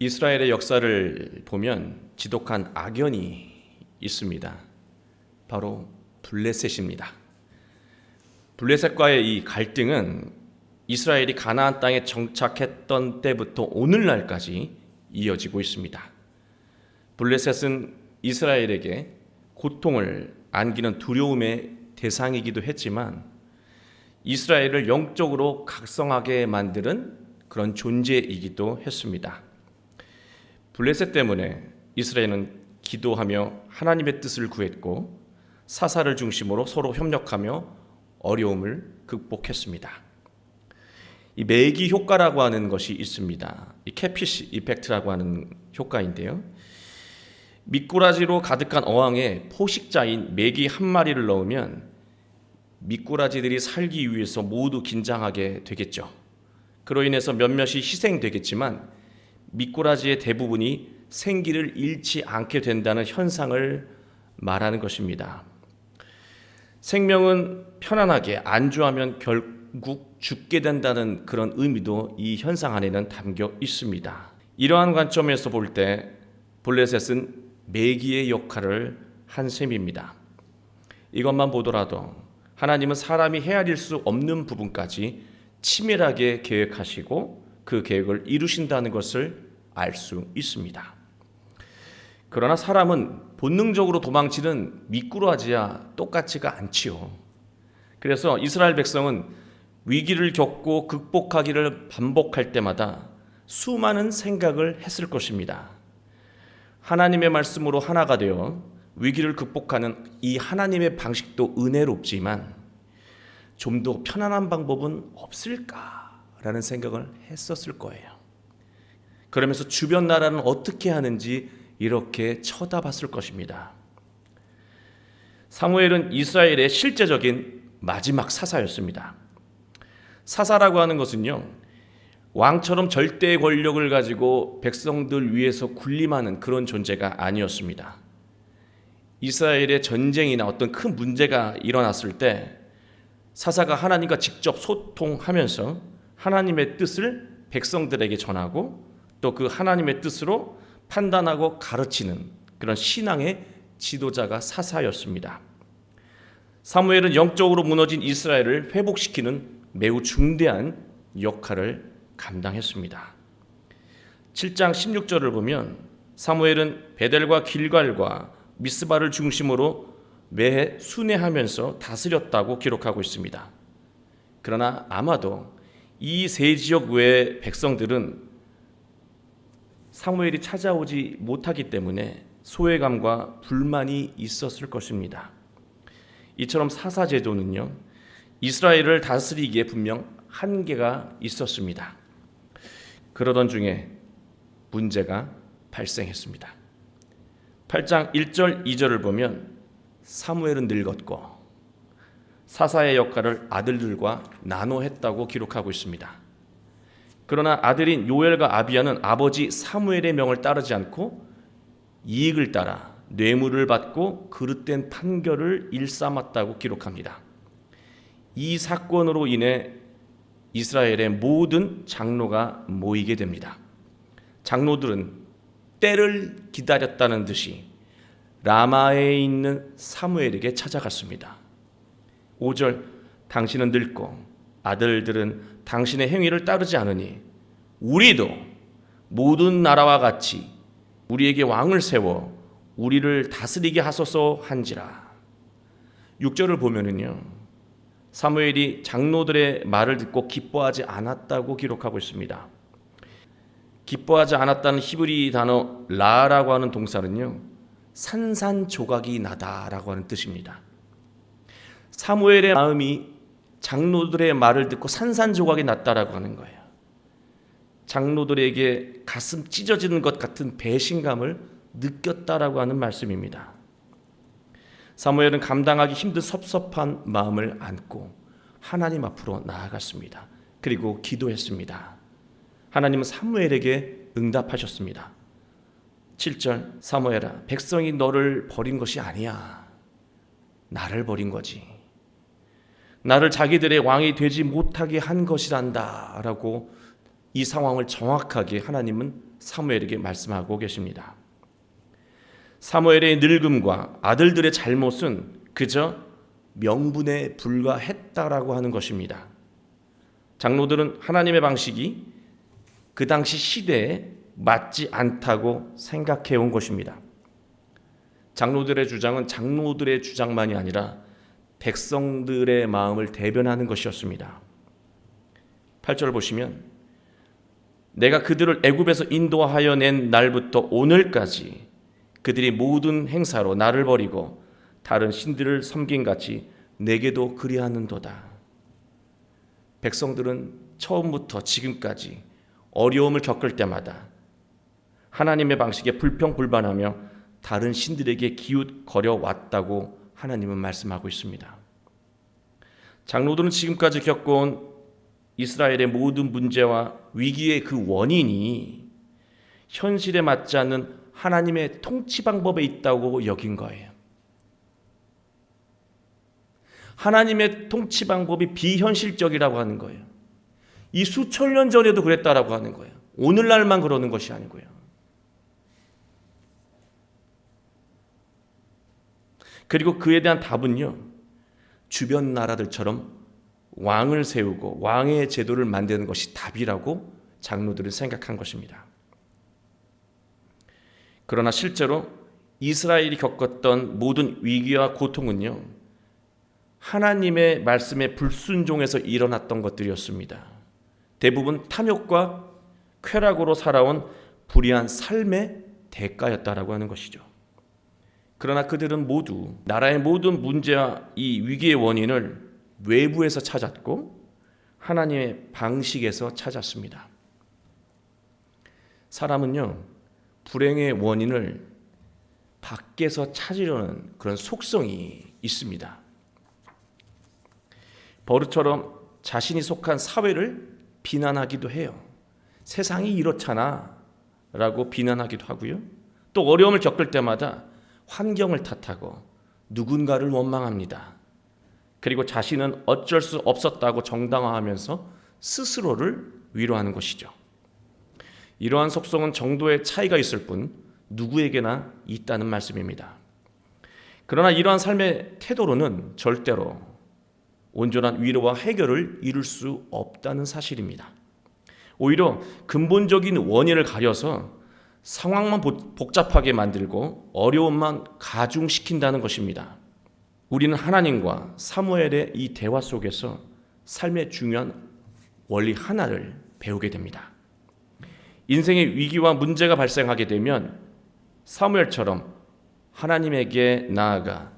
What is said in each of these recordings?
이스라엘의 역사를 보면 지독한 악연이 있습니다. 바로 블레셋입니다. 블레셋과의 이 갈등은 이스라엘이 가나안 땅에 정착했던 때부터 오늘날까지 이어지고 있습니다. 블레셋은 이스라엘에게 고통을 안기는 두려움의 대상이기도 했지만 이스라엘을 영적으로 각성하게 만드는 그런 존재이기도 했습니다. 블레셋 때문에 이스라엘은 기도하며 하나님의 뜻을 구했고 사사를 중심으로 서로 협력하며 어려움을 극복했습니다. 이 매기 효과라고 하는 것이 있습니다. 이 캐피시 이펙트라고 하는 효과인데요. 미꾸라지로 가득한 어항에 포식자인 메기 한 마리를 넣으면 미꾸라지들이 살기 위해서 모두 긴장하게 되겠죠. 그로 인해서 몇몇이 희생되겠지만 미꾸라지의 대부분이 생기를 잃지 않게 된다는 현상을 말하는 것입니다. 생명은 편안하게 안주하면 결국 죽게 된다는 그런 의미도 이 현상 안에는 담겨 있습니다. 이러한 관점에서 볼 때 블레셋은 매기의 역할을 한 셈입니다. 이것만 보더라도 하나님은 사람이 헤아릴 수 없는 부분까지 치밀하게 계획하시고 그 계획을 이루신다는 것을 알 수 있습니다. 그러나 사람은 본능적으로 도망치는 미꾸라지와 똑같지가 않지요. 그래서 이스라엘 백성은 위기를 겪고 극복하기를 반복할 때마다 수많은 생각을 했을 것입니다. 하나님의 말씀으로 하나가 되어 위기를 극복하는 이 하나님의 방식도 은혜롭지만 좀 더 편안한 방법은 없을까라는 생각을 했었을 거예요. 그러면서 주변 나라는 어떻게 하는지 이렇게 쳐다봤을 것입니다. 사무엘은 이스라엘의 실제적인 마지막 사사였습니다. 사사라고 하는 것은요, 왕처럼 절대의 권력을 가지고 백성들 위해서 군림하는 그런 존재가 아니었습니다. 이스라엘의 전쟁이나 어떤 큰 문제가 일어났을 때 사사가 하나님과 직접 소통하면서 하나님의 뜻을 백성들에게 전하고 또 그 하나님의 뜻으로 판단하고 가르치는 그런 신앙의 지도자가 사사였습니다. 사무엘은 영적으로 무너진 이스라엘을 회복시키는 매우 중대한 역할을 감당했습니다. 7장 16절을 보면 사무엘은 베델과 길갈과 미스바를 중심으로 매해 순회하면서 다스렸다고 기록하고 있습니다. 그러나 아마도 이 세 지역 외의 백성들은 사무엘이 찾아오지 못하기 때문에 소외감과 불만이 있었을 것입니다. 이처럼 사사 제도는요, 이스라엘을 다스리기에 분명 한계가 있었습니다. 그러던 중에 문제가 발생했습니다. 8장 1절 2절을 보면 사무엘은 늙었고 사사의 역할을 아들들과 나눠 했다고 기록하고 있습니다. 그러나 아들인 요엘과 아비야는 아버지 사무엘의 명을 따르지 않고 이익을 따라 뇌물을 받고 그릇된 판결을 일삼았다고 기록합니다. 이 사건으로 인해 이스라엘의 모든 장로가 모이게 됩니다. 장로들은 때를 기다렸다는 듯이 라마에 있는 사무엘에게 찾아갔습니다. 5절, 당신은 늙고 아들들은 당신의 행위를 따르지 않으니 우리도 모든 나라와 같이 우리에게 왕을 세워 우리를 다스리게 하소서 한지라. 6절을 보면은요, 사무엘이 장로들의 말을 듣고 기뻐하지 않았다고 기록하고 있습니다. 기뻐하지 않았다는 히브리 단어 라라고 하는 동사는요, 산산조각이 나다라고 하는 뜻입니다. 사무엘의 마음이 장로들의 말을 듣고 산산조각이 났다라고 하는 거예요. 장로들에게 가슴 찢어지는 것 같은 배신감을 느꼈다라고 하는 말씀입니다. 사무엘은 감당하기 힘든 섭섭한 마음을 안고 하나님 앞으로 나아갔습니다. 그리고 기도했습니다. 하나님은 사무엘에게 응답하셨습니다. 7절, 사무엘아, 백성이 너를 버린 것이 아니야. 나를 버린 거지. 나를 자기들의 왕이 되지 못하게 한 것이란다 라고 이 상황을 정확하게 하나님은 사무엘에게 말씀하고 계십니다. 사무엘의 늙음과 아들들의 잘못은 그저 명분에 불과했다라고 하는 것입니다. 장로들은 하나님의 방식이 그 당시 시대에 맞지 않다고 생각해 온 것입니다. 장로들의 주장은 장로들의 주장만이 아니라 백성들의 마음을 대변하는 것이었습니다. 8절 보시면 내가 그들을 애굽에서 인도하여 낸 날부터 오늘까지 그들이 모든 행사로 나를 버리고 다른 신들을 섬긴 같이 내게도 그리하는도다. 백성들은 처음부터 지금까지 어려움을 겪을 때마다 하나님의 방식에 불평불만하며 다른 신들에게 기웃거려 왔다고 하나님은 말씀하고 있습니다. 장로들은 지금까지 겪어온 이스라엘의 모든 문제와 위기의 그 원인이 현실에 맞지 않는 하나님의 통치 방법에 있다고 여긴 거예요. 하나님의 통치 방법이 비현실적이라고 하는 거예요. 이 수천 년 전에도 그랬다라고 하는 거예요. 오늘날만 그러는 것이 아니고요. 그리고 그에 대한 답은요, 주변 나라들처럼 왕을 세우고 왕의 제도를 만드는 것이 답이라고 장로들은 생각한 것입니다. 그러나 실제로 이스라엘이 겪었던 모든 위기와 고통은요, 하나님의 말씀에 불순종해서 일어났던 것들이었습니다. 대부분 탐욕과 쾌락으로 살아온 불의한 삶의 대가였다라고 하는 것이죠. 그러나 그들은 모두 나라의 모든 문제와 이 위기의 원인을 외부에서 찾았고 하나님의 방식에서 찾았습니다. 사람은요, 불행의 원인을 밖에서 찾으려는 그런 속성이 있습니다. 버릇처럼 자신이 속한 사회를 비난하기도 해요. 세상이 이렇잖아 라고 비난하기도 하고요. 또 어려움을 겪을 때마다 환경을 탓하고 누군가를 원망합니다. 그리고 자신은 어쩔 수 없었다고 정당화하면서 스스로를 위로하는 것이죠. 이러한 속성은 정도의 차이가 있을 뿐 누구에게나 있다는 말씀입니다. 그러나 이러한 삶의 태도로는 절대로 온전한 위로와 해결을 이룰 수 없다는 사실입니다. 오히려 근본적인 원인을 가려서 상황만 복잡하게 만들고 어려움만 가중시킨다는 것입니다. 우리는 하나님과 사무엘의 이 대화 속에서 삶의 중요한 원리 하나를 배우게 됩니다. 인생의 위기와 문제가 발생하게 되면 사무엘처럼 하나님에게 나아가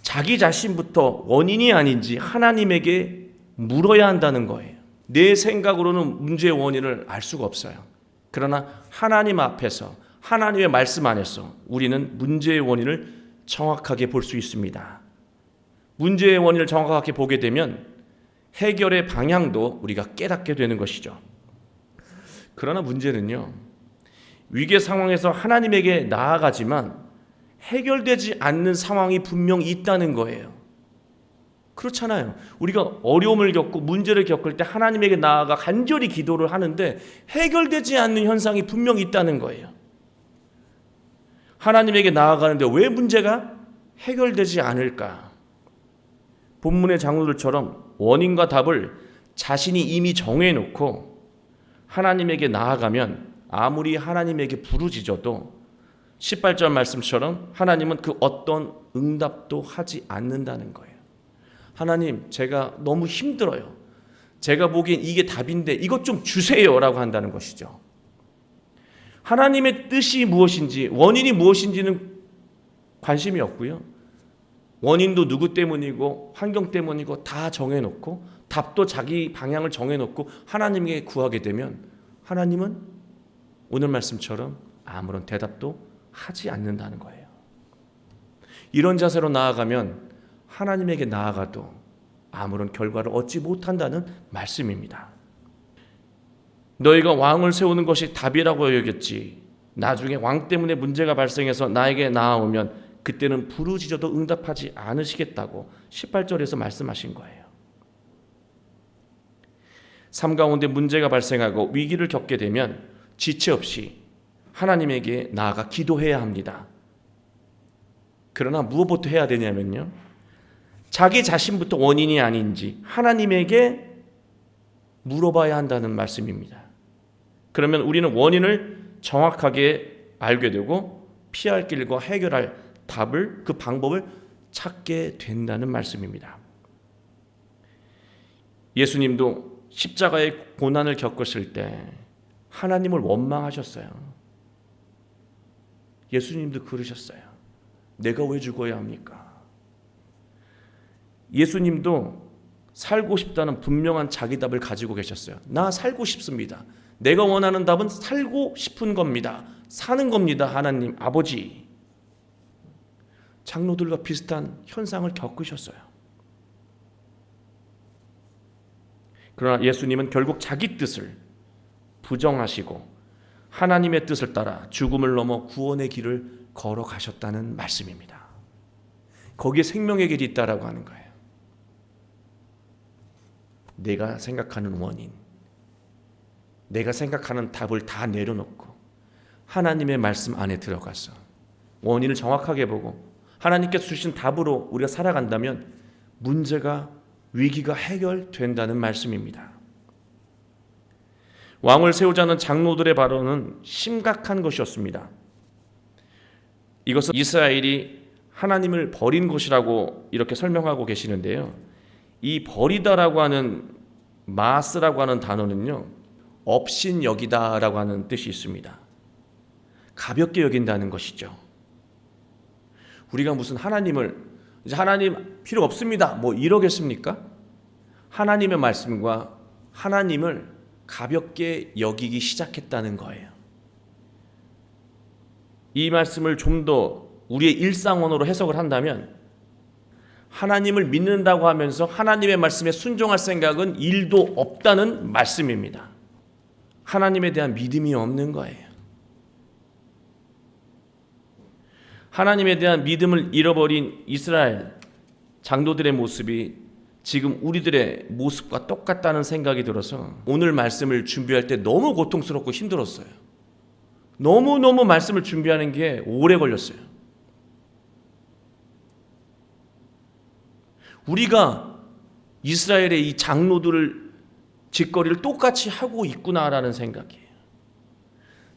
자기 자신부터 원인이 아닌지 하나님에게 물어야 한다는 거예요. 내 생각으로는 문제의 원인을 알 수가 없어요. 그러나 하나님 앞에서 하나님의 말씀 안에서 우리는 문제의 원인을 정확하게 볼 수 있습니다. 문제의 원인을 정확하게 보게 되면 해결의 방향도 우리가 깨닫게 되는 것이죠. 그러나 문제는요, 위기의 상황에서 하나님에게 나아가지만 해결되지 않는 상황이 분명히 있다는 거예요. 그렇잖아요. 우리가 어려움을 겪고 문제를 겪을 때 하나님에게 나아가 간절히 기도를 하는데 해결되지 않는 현상이 분명히 있다는 거예요. 하나님에게 나아가는데 왜 문제가 해결되지 않을까? 본문의 장로들처럼 원인과 답을 자신이 이미 정해놓고 하나님에게 나아가면 아무리 하나님에게 부르짖어도 18절 말씀처럼 하나님은 그 어떤 응답도 하지 않는다는 거예요. 하나님, 제가 너무 힘들어요. 제가 보기엔 이게 답인데 이것 좀 주세요 라고 한다는 것이죠. 하나님의 뜻이 무엇인지, 원인이 무엇인지는 관심이 없고요. 원인도 누구 때문이고 환경 때문이고 다 정해놓고 답도 자기 방향을 정해놓고 하나님에게 구하게 되면 하나님은 오늘 말씀처럼 아무런 대답도 하지 않는다는 거예요. 이런 자세로 나아가면 하나님에게 나아가도 아무런 결과를 얻지 못한다는 말씀입니다. 너희가 왕을 세우는 것이 답이라고 여겼지 나중에 왕 때문에 문제가 발생해서 나에게 나아오면 그때는 부르짖어도 응답하지 않으시겠다고 18절에서 말씀하신 거예요. 삶 가운데 문제가 발생하고 위기를 겪게 되면 지체 없이 하나님에게 나아가 기도해야 합니다. 그러나 무엇부터 해야 되냐면요, 자기 자신부터 원인이 아닌지 하나님에게 물어봐야 한다는 말씀입니다. 그러면 우리는 원인을 정확하게 알게 되고 피할 길과 해결할 답을, 그 방법을 찾게 된다는 말씀입니다. 예수님도 십자가의 고난을 겪으실 때 하나님을 원망하셨어요. 예수님도 그러셨어요. 내가 왜 죽어야 합니까? 예수님도 살고 싶다는 분명한 자기 답을 가지고 계셨어요. 나 살고 싶습니다. 내가 원하는 답은 살고 싶은 겁니다. 사는 겁니다. 하나님 아버지. 장로들과 비슷한 현상을 겪으셨어요. 그러나 예수님은 결국 자기 뜻을 부정하시고 하나님의 뜻을 따라 죽음을 넘어 구원의 길을 걸어가셨다는 말씀입니다. 거기에 생명의 길이 있다라고 하는 거예요. 내가 생각하는 원인, 내가 생각하는 답을 다 내려놓고 하나님의 말씀 안에 들어가서 원인을 정확하게 보고 하나님께서 주신 답으로 우리가 살아간다면 문제가, 위기가 해결된다는 말씀입니다. 왕을 세우자는 장로들의 발언은 심각한 것이었습니다. 이것은 이스라엘이 하나님을 버린 것이라고 이렇게 설명하고 계시는데요, 이 버리다라고 하는 마스라고 하는 단어는요, 업신여기다라고 하는 뜻이 있습니다. 가볍게 여긴다는 것이죠. 우리가 무슨 하나님을 이제 하나님 필요 없습니다 뭐 이러겠습니까? 하나님의 말씀과 하나님을 가볍게 여기기 시작했다는 거예요. 이 말씀을 좀 더 우리의 일상언어로 해석을 한다면, 하나님을 믿는다고 하면서 하나님의 말씀에 순종할 생각은 1도 없다는 말씀입니다. 하나님에 대한 믿음이 없는 거예요. 하나님에 대한 믿음을 잃어버린 이스라엘 장로들의 모습이 지금 우리들의 모습과 똑같다는 생각이 들어서 오늘 말씀을 준비할 때 너무 고통스럽고 힘들었어요. 너무너무 말씀을 준비하는 게 오래 걸렸어요. 우리가 이스라엘의 이 장로들을 짓거리를 똑같이 하고 있구나라는 생각이에요.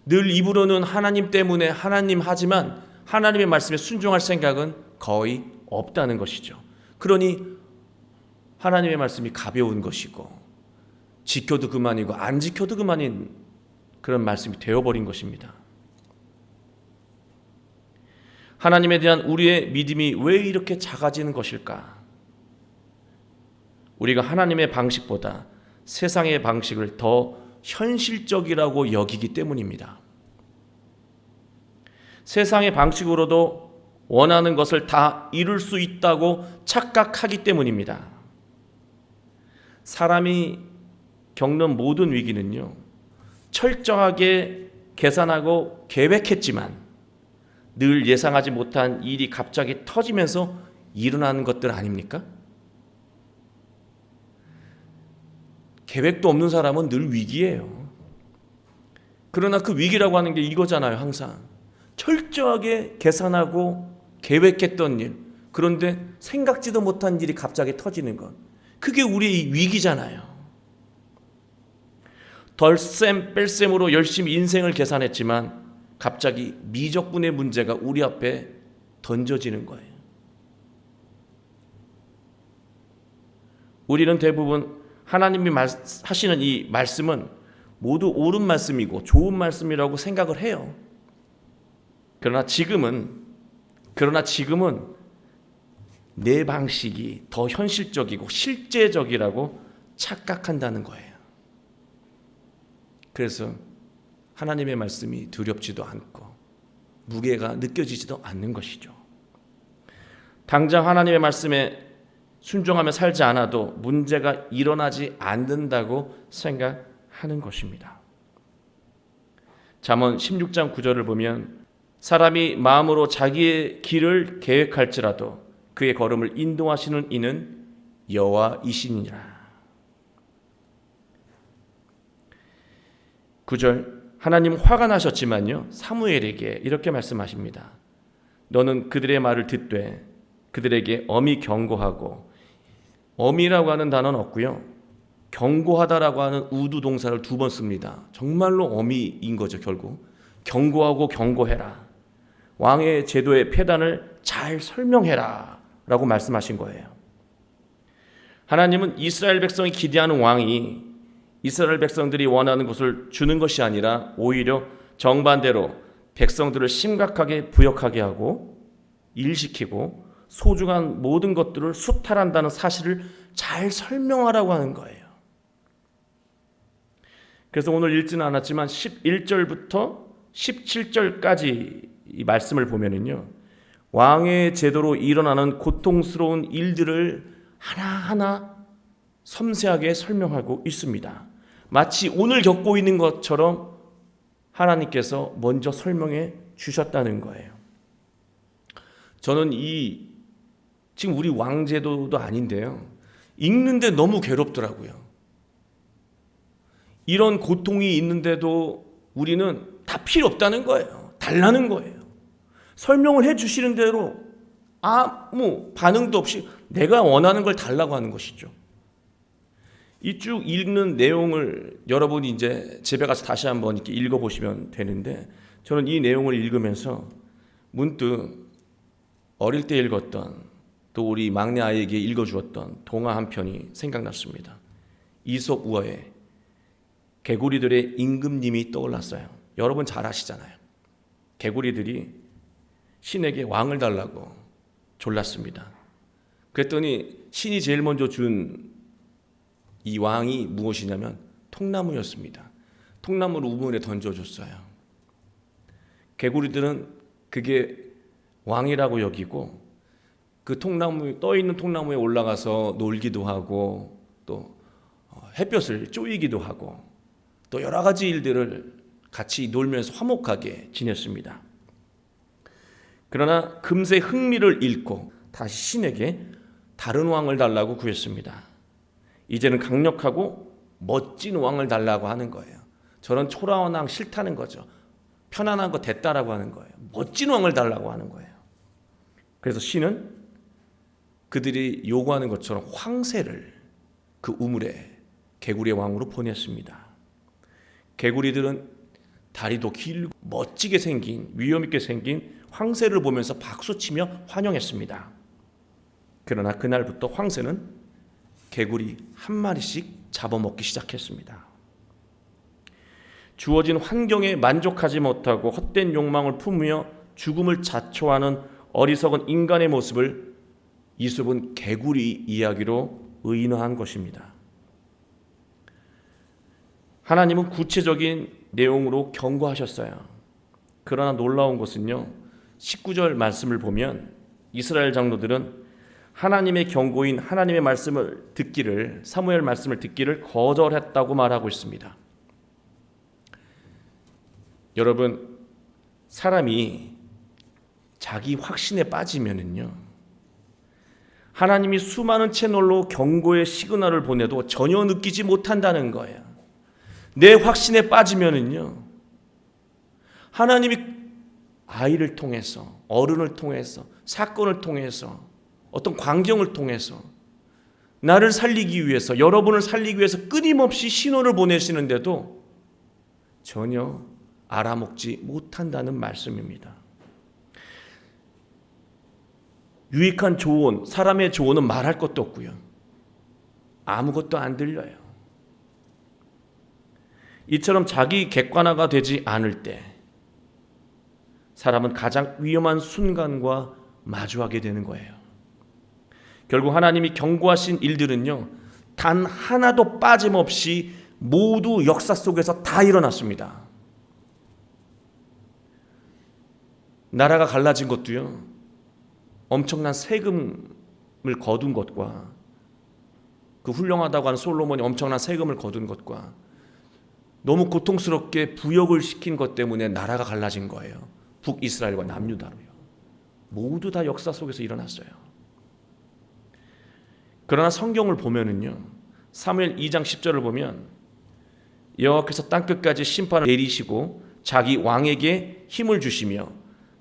늘 입으로는 하나님 때문에 하나님 하지만 하나님의 말씀에 순종할 생각은 거의 없다는 것이죠. 그러니 하나님의 말씀이 가벼운 것이고 지켜도 그만이고 안 지켜도 그만인 그런 말씀이 되어버린 것입니다. 하나님에 대한 우리의 믿음이 왜 이렇게 작아지는 것일까? 우리가 하나님의 방식보다 세상의 방식을 더 현실적이라고 여기기 때문입니다. 세상의 방식으로도 원하는 것을 다 이룰 수 있다고 착각하기 때문입니다. 사람이 겪는 모든 위기는요, 철저하게 계산하고 계획했지만 늘 예상하지 못한 일이 갑자기 터지면서 일어나는 것들 아닙니까? 계획도 없는 사람은 늘 위기예요. 그러나 그 위기라고 하는 게 이거잖아요. 항상 철저하게 계산하고 계획했던 일, 그런데 생각지도 못한 일이 갑자기 터지는 것, 그게 우리의 위기잖아요. 덜셈 뺄셈으로 열심히 인생을 계산했지만 갑자기 미적분의 문제가 우리 앞에 던져지는 거예요. 우리는 대부분 하나님이 하시는 이 말씀은 모두 옳은 말씀이고 좋은 말씀이라고 생각을 해요. 그러나 지금은 내 방식이 더 현실적이고 실제적이라고 착각한다는 거예요. 그래서 하나님의 말씀이 두렵지도 않고 무게가 느껴지지도 않는 것이죠. 당장 하나님의 말씀에 순종하며 살지 않아도 문제가 일어나지 않는다고 생각하는 것입니다. 잠언 16장 9절을 보면 사람이 마음으로 자기의 길을 계획할지라도 그의 걸음을 인도하시는 이는 여호와이시니라. 9절 하나님 화가 나셨지만요, 사무엘에게 이렇게 말씀하십니다. 너는 그들의 말을 듣되 그들에게 엄히 경고하고, 엄히라고 하는 단어는 없고요, 경고하다라고 하는 우두 동사를 2번 씁니다. 정말로 엄히인 거죠. 결국 경고하고 경고해라. 왕의 제도의 폐단을 잘 설명해라 라고 말씀하신 거예요. 하나님은 이스라엘 백성이 기대하는 왕이 이스라엘 백성들이 원하는 것을 주는 것이 아니라 오히려 정반대로 백성들을 심각하게 부역하게 하고 일시키고 소중한 모든 것들을 수탈한다는 사실을 잘 설명하라고 하는 거예요. 그래서 오늘 읽지는 않았지만 11절부터 17절까지 이 말씀을 보면은요, 왕의 제도로 일어나는 고통스러운 일들을 하나하나 섬세하게 설명하고 있습니다. 마치 오늘 겪고 있는 것처럼 하나님께서 먼저 설명해 주셨다는 거예요. 저는 지금 우리 왕제도도 아닌데요, 읽는데 너무 괴롭더라고요. 이런 고통이 있는데도 우리는 다 필요 없다는 거예요. 달라는 거예요. 설명을 해 주시는 대로 아무 반응도 없이 내가 원하는 걸 달라고 하는 것이죠. 이 쭉 읽는 내용을 여러분이 이제 집에 가서 다시 한번 이렇게 읽어보시면 되는데, 저는 이 내용을 읽으면서 문득 어릴 때 읽었던, 또 우리 막내 아이에게 읽어주었던 동화 한 편이 생각났습니다. 이솝 우화의 개구리들의 임금님이 떠올랐어요. 여러분 잘 아시잖아요. 개구리들이 신에게 왕을 달라고 졸랐습니다. 그랬더니 신이 제일 먼저 준 이 왕이 무엇이냐면 통나무였습니다. 통나무를 우물에 던져줬어요. 개구리들은 그게 왕이라고 여기고 그 통나무, 떠있는 통나무에 올라가서 놀기도 하고, 또 햇볕을 쪼이기도 하고, 또 여러 가지 일들을 같이 놀면서 화목하게 지냈습니다. 그러나 금세 흥미를 잃고 다시 신에게 다른 왕을 달라고 구했습니다. 이제는 강력하고 멋진 왕을 달라고 하는 거예요. 저런 초라한 왕 싫다는 거죠. 편안한 거 됐다라고 하는 거예요. 멋진 왕을 달라고 하는 거예요. 그래서 신은 그들이 요구하는 것처럼 황새를 그 우물에 개구리의 왕으로 보냈습니다. 개구리들은 다리도 길고 멋지게 생긴, 위험 있게 생긴 황새를 보면서 박수치며 환영했습니다. 그러나 그날부터 황새는 개구리 한 마리씩 잡아먹기 시작했습니다. 주어진 환경에 만족하지 못하고 헛된 욕망을 품으며 죽음을 자초하는 어리석은 인간의 모습을 이솝은 개구리 이야기로 의인화한 것입니다. 하나님은 구체적인 내용으로 경고하셨어요. 그러나 놀라운 것은요, 19절 말씀을 보면 이스라엘 장로들은 하나님의 경고인 하나님의 말씀을 듣기를, 사무엘 말씀을 듣기를 거절했다고 말하고 있습니다. 여러분, 사람이 자기 확신에 빠지면은요, 하나님이 수많은 채널로 경고의 시그널을 보내도 전혀 느끼지 못한다는 거예요. 내 확신에 빠지면은요, 하나님이 아이를 통해서, 어른을 통해서, 사건을 통해서, 어떤 광경을 통해서 나를 살리기 위해서, 여러분을 살리기 위해서 끊임없이 신호를 보내시는데도 전혀 알아먹지 못한다는 말씀입니다. 유익한 조언, 사람의 조언은 말할 것도 없고요, 아무것도 안 들려요. 이처럼 자기 객관화가 되지 않을 때 사람은 가장 위험한 순간과 마주하게 되는 거예요. 결국 하나님이 경고하신 일들은요, 단 하나도 빠짐없이 모두 역사 속에서 다 일어났습니다. 나라가 갈라진 것도요, 엄청난 세금을 거둔 것과, 그 훌륭하다고 하는 솔로몬이 엄청난 세금을 거둔 것과, 너무 고통스럽게 부역을 시킨 것 때문에 나라가 갈라진 거예요. 북이스라엘과 남유다로요. 모두 다 역사 속에서 일어났어요. 그러나 성경을 보면은요, 사무엘 2장 10절을 보면 여호와께서 땅끝까지 심판을 내리시고 자기 왕에게 힘을 주시며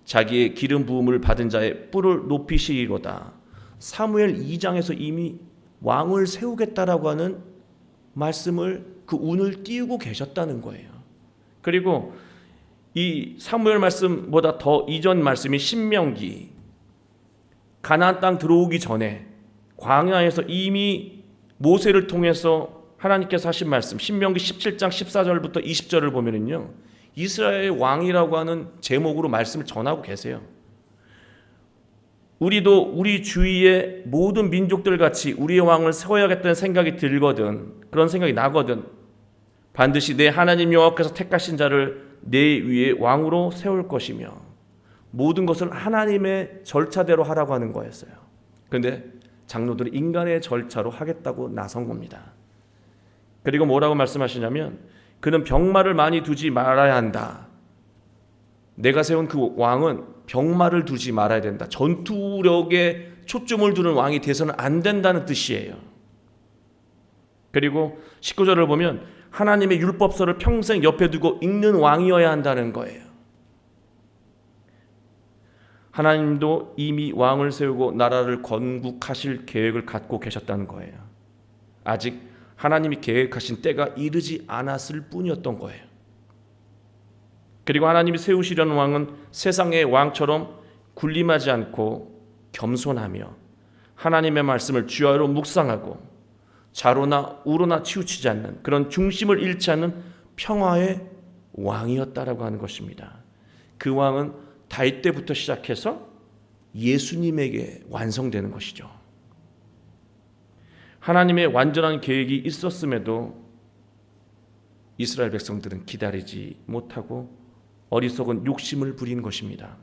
자기의 기름 부음을 받은 자의 뿔을 높이시리로다. 사무엘 2장에서 이미 왕을 세우겠다라고 하는 말씀을, 그 운을 띄우고 계셨다는 거예요. 그리고 이 사무엘 말씀보다 더 이전 말씀이 신명기, 가나안 땅 들어오기 전에 광야에서 이미 모세를 통해서 하나님께서 하신 말씀, 신명기 17장 14절부터 20절을 보면은요, 이스라엘 왕이라고 하는 제목으로 말씀을 전하고 계세요. 우리도 우리 주위의 모든 민족들 같이 우리의 왕을 세워야겠다는 생각이 들거든, 그런 생각이 나거든, 반드시 내 하나님 여호와께서 택하신 자를 내 위에 왕으로 세울 것이며 모든 것을 하나님의 절차대로 하라고 하는 거였어요. 그런데 장로들이 인간의 절차로 하겠다고 나선 겁니다. 그리고 뭐라고 말씀하시냐면, 그는 병마를 많이 두지 말아야 한다. 내가 세운 그 왕은 병마를 두지 말아야 된다. 전투력에 초점을 두는 왕이 돼서는 안 된다는 뜻이에요. 그리고 19절을 보면 하나님의 율법서를 평생 옆에 두고 읽는 왕이어야 한다는 거예요. 하나님도 이미 왕을 세우고 나라를 건국하실 계획을 갖고 계셨다는 거예요. 아직 하나님이 계획하신 때가 이르지 않았을 뿐이었던 거예요. 그리고 하나님이 세우시려는 왕은 세상의 왕처럼 군림하지 않고 겸손하며 하나님의 말씀을 주야로 묵상하고 좌로나 우로나 치우치지 않는 그런 중심을 잃지 않는 평화의 왕이었다라고 하는 것입니다. 그 왕은 다윗 때부터 시작해서 예수님에게 완성되는 것이죠. 하나님의 완전한 계획이 있었음에도 이스라엘 백성들은 기다리지 못하고 어리석은 욕심을 부린 것입니다.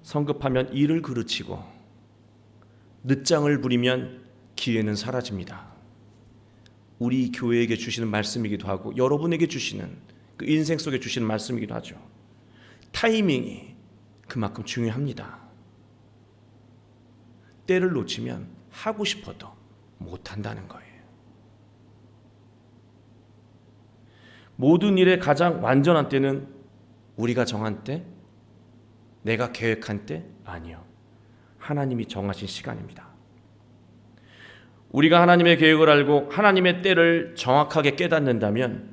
성급하면 일을 그르치고 늦장을 부리면 기회는 사라집니다. 우리 교회에게 주시는 말씀이기도 하고 여러분에게 주시는, 그 인생 속에 주시는 말씀이기도 하죠. 타이밍이 그만큼 중요합니다. 때를 놓치면 하고 싶어도 못한다는 거예요. 모든 일의 가장 완전한 때는 우리가 정한 때, 내가 계획한 때 아니요. 하나님이 정하신 시간입니다. 우리가 하나님의 계획을 알고 하나님의 때를 정확하게 깨닫는다면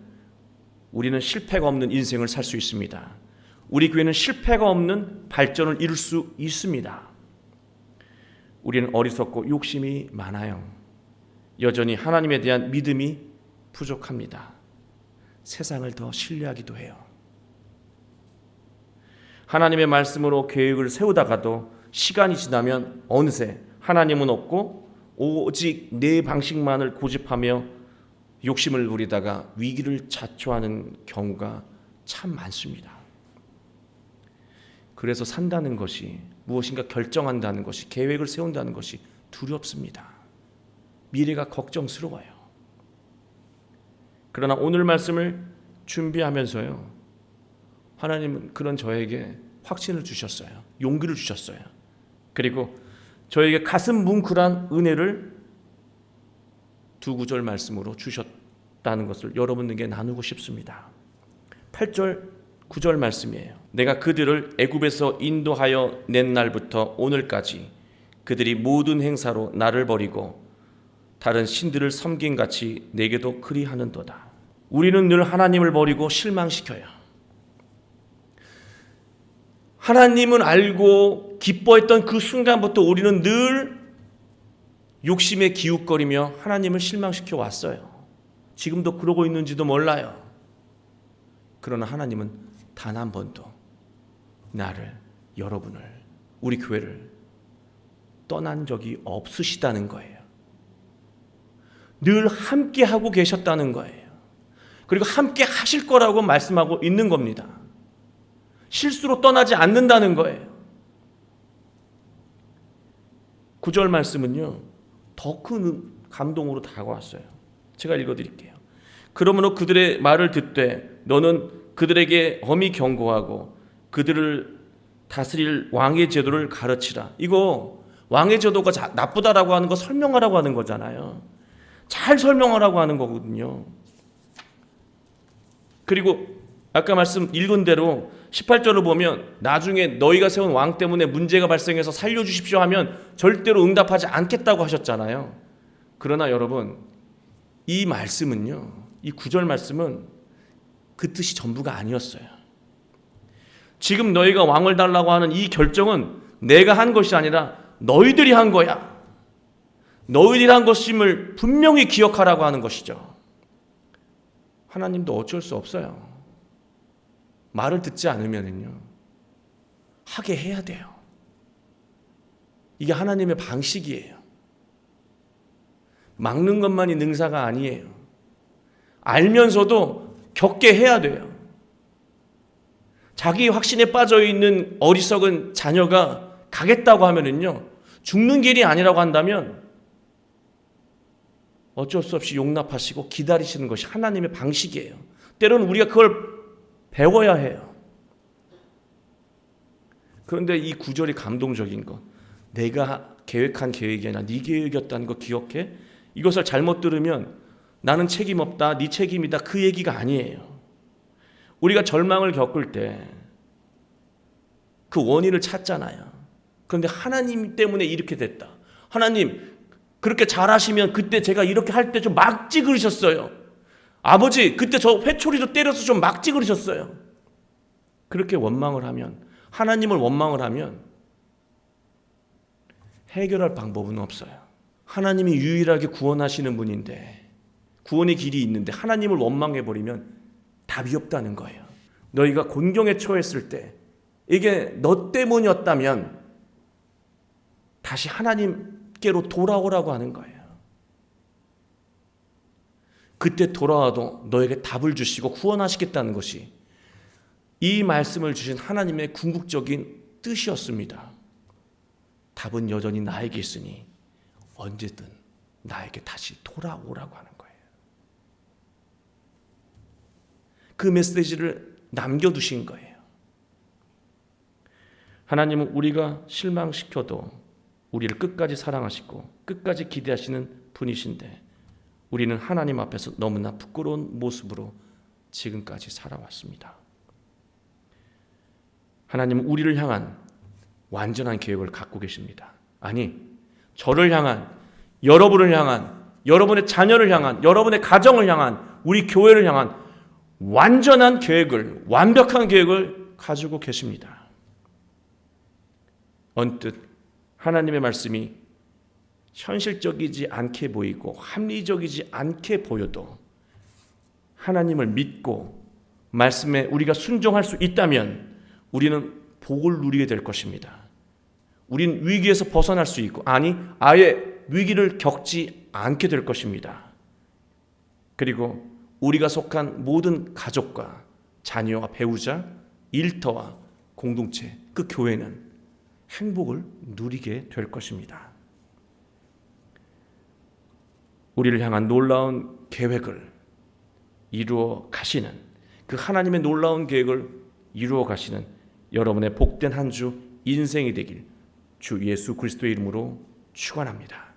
우리는 실패가 없는 인생을 살 수 있습니다. 우리 교회는 실패가 없는 발전을 이룰 수 있습니다. 우리는 어리석고 욕심이 많아요. 여전히 하나님에 대한 믿음이 부족합니다. 세상을 더 신뢰하기도 해요. 하나님의 말씀으로 계획을 세우다가도 시간이 지나면 어느새 하나님은 없고 오직 내 방식만을 고집하며 욕심을 부리다가 위기를 자초하는 경우가 참 많습니다. 그래서 산다는 것이, 무엇인가 결정한다는 것이, 계획을 세운다는 것이 두렵습니다. 미래가 걱정스러워요. 그러나 오늘 말씀을 준비하면서요, 하나님은 그런 저에게 확신을 주셨어요. 용기를 주셨어요. 그리고 저에게 가슴 뭉클한 은혜를 두 구절 말씀으로 주셨다는 것을 여러분에게 나누고 싶습니다. 8절 9절 말씀이에요. 내가 그들을 애굽에서 인도하여 낸 날부터 오늘까지 그들이 모든 행사로 나를 버리고 다른 신들을 섬김같이 내게도 그리하는도다. 우리는 늘 하나님을 버리고 실망시켜요. 하나님은 알고 기뻐했던 그 순간부터 우리는 늘 욕심에 기웃거리며 하나님을 실망시켜 왔어요. 지금도 그러고 있는지도 몰라요. 그러나 하나님은 단 한 번도 나를, 여러분을, 우리 교회를 떠난 적이 없으시다는 거예요. 늘 함께 하고 계셨다는 거예요. 그리고 함께 하실 거라고 말씀하고 있는 겁니다. 실수로 떠나지 않는다는 거예요. 9절 말씀은요, 더 큰 감동으로 다가왔어요. 제가 읽어드릴게요. 그러므로 그들의 말을 듣되 너는 그들에게 엄히 경고하고 그들을 다스릴 왕의 제도를 가르치라. 이거 왕의 제도가 나쁘다라고 하는 거 설명하라고 하는 거잖아요. 잘 설명하라고 하는 거거든요. 그리고 아까 말씀 읽은 대로 18절을 보면 나중에 너희가 세운 왕 때문에 문제가 발생해서 살려주십시오 하면 절대로 응답하지 않겠다고 하셨잖아요. 그러나 여러분, 이 말씀은요, 이 9절 말씀은 그 뜻이 전부가 아니었어요. 지금 너희가 왕을 달라고 하는 이 결정은 내가 한 것이 아니라 너희들이 한 거야. 너희들이 한 것임을 분명히 기억하라고 하는 것이죠. 하나님도 어쩔 수 없어요. 말을 듣지 않으면요, 하게 해야 돼요. 이게 하나님의 방식이에요. 막는 것만이 능사가 아니에요. 알면서도 겪게 해야 돼요. 자기 확신에 빠져 있는 어리석은 자녀가 가겠다고 하면은요, 죽는 길이 아니라고 한다면 어쩔 수 없이 용납하시고 기다리시는 것이 하나님의 방식이에요. 때로는 우리가 그걸 배워야 해요. 그런데 이 구절이 감동적인 것, 내가 계획한 계획이 아니라 네 계획이었다는 거 기억해? 이것을 잘못 들으면 나는 책임 없다, 네 책임이다, 그 얘기가 아니에요. 우리가 절망을 겪을 때 그 원인을 찾잖아요. 그런데 하나님 때문에 이렇게 됐다. 하나님 그렇게 잘하시면 그때 제가 이렇게 할 때 좀 막지 그러셨어요. 아버지 그때 저 회초리로 때려서 좀 막지 그러셨어요. 그렇게 원망을 하면, 하나님을 원망을 하면 해결할 방법은 없어요. 하나님이 유일하게 구원하시는 분인데, 구원의 길이 있는데 하나님을 원망해버리면 답이 없다는 거예요. 너희가 곤경에 처했을 때 이게 너 때문이었다면 다시 하나님께로 돌아오라고 하는 거예요. 그때 돌아와도 너에게 답을 주시고 구원하시겠다는 것이 이 말씀을 주신 하나님의 궁극적인 뜻이었습니다. 답은 여전히 나에게 있으니 언제든 나에게 다시 돌아오라고 하는 거예요. 그 메시지를 남겨두신 거예요. 하나님은 우리가 실망시켜도 우리를 끝까지 사랑하시고 끝까지 기대하시는 분이신데, 우리는 하나님 앞에서 너무나 부끄러운 모습으로 지금까지 살아왔습니다. 하나님은 우리를 향한 완전한 계획을 갖고 계십니다. 아니, 저를 향한, 여러분을 향한, 여러분의 자녀를 향한, 여러분의 가정을 향한, 우리 교회를 향한 완전한 계획을, 완벽한 계획을 가지고 계십니다. 언뜻 하나님의 말씀이 현실적이지 않게 보이고 합리적이지 않게 보여도 하나님을 믿고 말씀에 우리가 순종할 수 있다면 우리는 복을 누리게 될 것입니다. 우린 위기에서 벗어날 수 있고, 아니 아예 위기를 겪지 않게 될 것입니다. 그리고 우리가 속한 모든 가족과 자녀와 배우자, 일터와 공동체, 그 교회는 행복을 누리게 될 것입니다. 우리를 향한 놀라운 계획을 이루어 가시는, 그 하나님의 놀라운 계획을 이루어 가시는 여러분의 복된 한 주 인생이 되길 주 예수 그리스도의 이름으로 축원합니다.